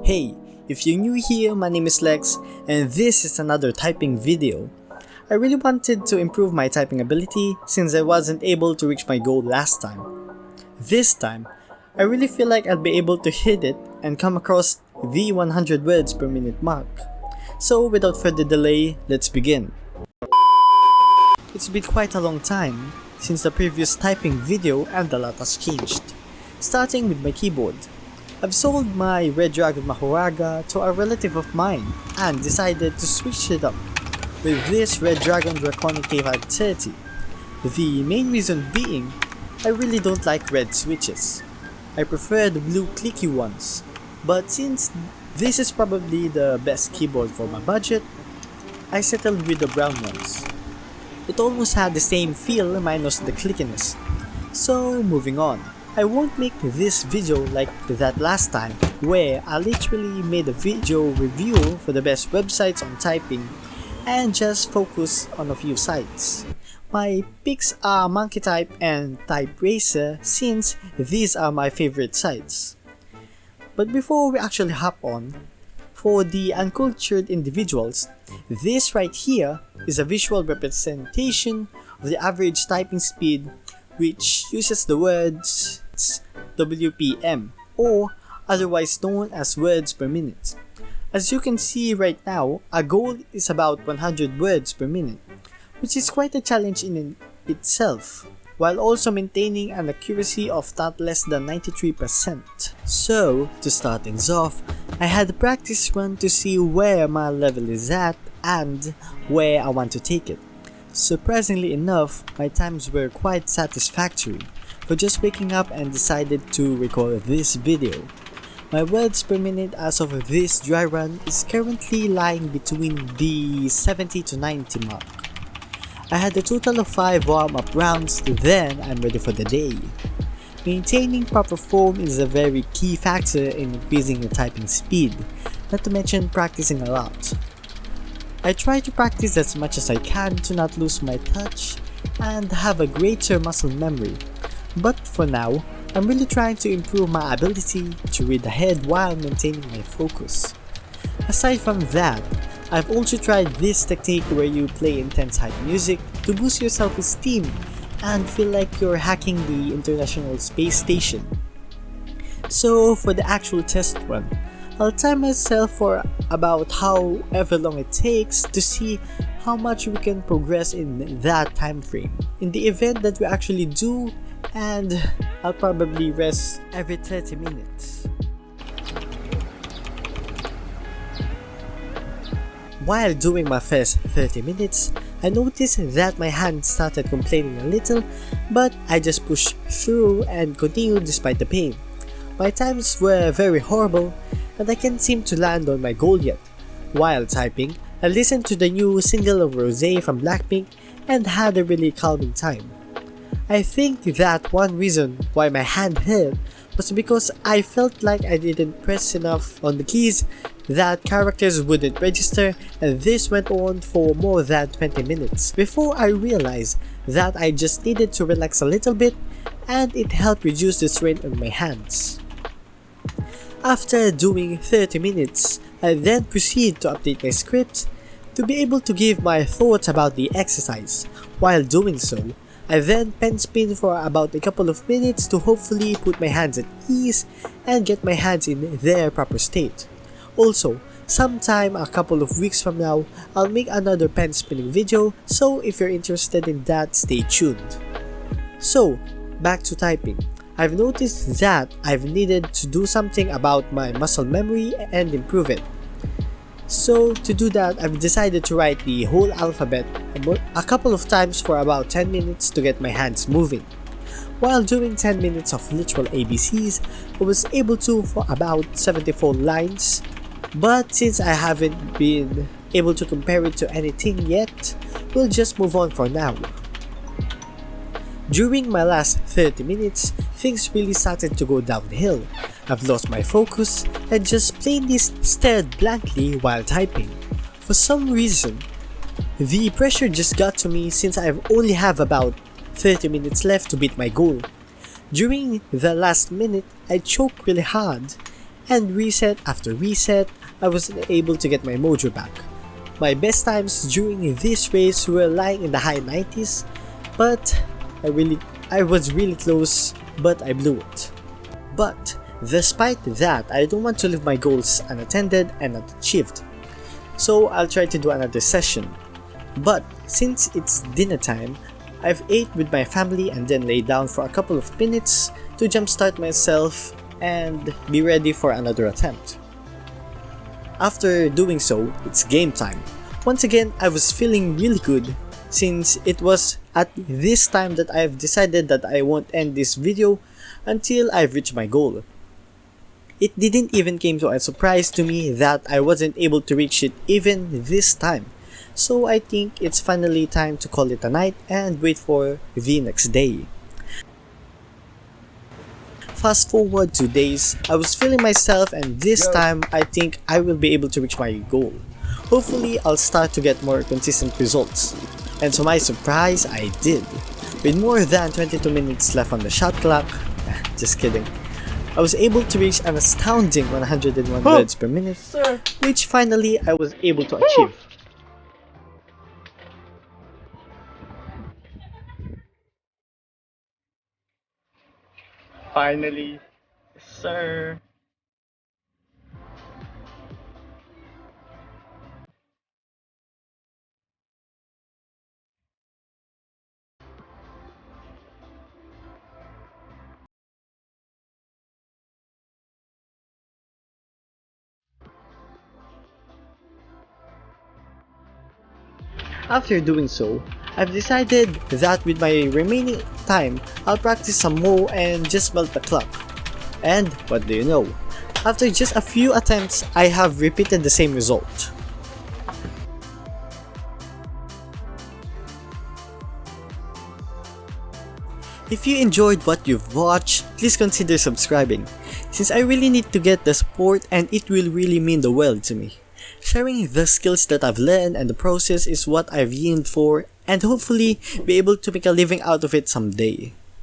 Hey, if you're new here, my name is Lex, and this is another typing video. I really wanted to improve my typing ability since I wasn't able to reach my goal last time. This time, I really feel like I'll be able to hit it and come across the 100 words per minute mark. So without further delay, let's begin. It's been quite a long time since the previous typing video and a lot has changed. Starting with my keyboard. I've sold my Red Dragon Mahoraga to a relative of mine and decided to switch it up with this Red Dragon Draconic K530. The main reason being, I really don't like red switches. I prefer the blue clicky ones, but since this is probably the best keyboard for my budget, I settled with the brown ones. It almost had the same feel minus the clickiness. So moving on. I won't make this video like that last time where I literally made a video review for the best websites on typing and just focus on a few sites. My picks are MonkeyType and TypeRacer since these are my favorite sites. But before we actually hop on, for the uncultured individuals, this right here is a visual representation of the average typing speed which uses the words WPM, or otherwise known as words per minute. As you can see right now, our goal is about 100 words per minute, which is quite a challenge in itself, while also maintaining an accuracy of not less than 93%. So, to start things off, I had a practice run to see where my level is at and where I want to take it. Surprisingly enough, my times were quite satisfactory for just waking up and decided to record this video. My words per minute as of this dry run is currently lying between the 70 to 90 mark. I had a total of 5 warm-up rounds, then I'm ready for the day. Maintaining proper form is a very key factor in increasing your typing speed, not to mention practicing a lot. I try to practice as much as I can to not lose my touch and have a greater muscle memory, but for now, I'm really trying to improve my ability to read ahead while maintaining my focus. Aside from that, I've also tried this technique where you play intense hype music to boost your self-esteem and feel like you're hacking the International Space Station. So for the actual test run, I'll time myself for about however long it takes to see how much we can progress in that time frame. In the event that we actually do, and I'll probably rest every 30 minutes. While doing my first 30 minutes, I noticed that my hand started complaining a little, but I just pushed through and continued despite the pain. My times were very horrible, and I can't seem to land on my goal yet. While typing, I listened to the new single of Rosé from Blackpink and had a really calming time. I think that one reason why my hand hurt was because I felt like I didn't press enough on the keys, that characters wouldn't register, and this went on for more than 20 minutes before I realized that I just needed to relax a little bit, and it helped reduce the strain on my hands. After doing 30 minutes, I then proceed to update my script to be able to give my thoughts about the exercise. While doing so, I then pen spin for about a couple of minutes to hopefully put my hands at ease and get my hands in their proper state. Also, sometime a couple of weeks from now, I'll make another pen spinning video, so if you're interested in that, stay tuned. So, back to typing. I've noticed that I've needed to do something about my muscle memory and improve it. So to do that, I've decided to write the whole alphabet a couple of times for about 10 minutes to get my hands moving. While doing 10 minutes of literal ABCs, I was able to for about 74 lines, but since I haven't been able to compare it to anything yet, we'll just move on for now. During my last 30 minutes, things really started to go downhill. I've lost my focus and just plainly stared blankly while typing. For some reason, the pressure just got to me since I only have about 30 minutes left to beat my goal. During the last minute, I choked really hard and reset after reset, I was able to get my mojo back. My best times during this race were lying in the high 90s, but I was really close, but I blew it. But despite that, I don't want to leave my goals unattended and unachieved. So I'll try to do another session. But since it's dinner time, I've ate with my family and then lay down for a couple of minutes to jumpstart myself and be ready for another attempt. After doing so, it's game time. Once again, I was feeling really good since it was at this time that I've decided that I won't end this video until I've reached my goal. It didn't even came to a surprise to me that I wasn't able to reach it even this time. So I think it's finally time to call it a night and wait for the next day. Fast forward 2 days, I was feeling myself and this time I think I will be able to reach my goal. Hopefully I'll start to get more consistent results. And to my surprise, I did. With more than 22 minutes left on the shot clock, just kidding, I was able to reach an astounding 101 words per minute, which finally I was able to achieve. Finally, sir. After doing so, I've decided that with my remaining time, I'll practice some more and just melt the clock. And what do you know? After just a few attempts, I have repeated the same result. If you enjoyed what you've watched, please consider subscribing, since I really need to get the support and it will really mean the world to me. Sharing the skills that I've learned and the process is what I've yearned for and hopefully be able to make a living out of it someday.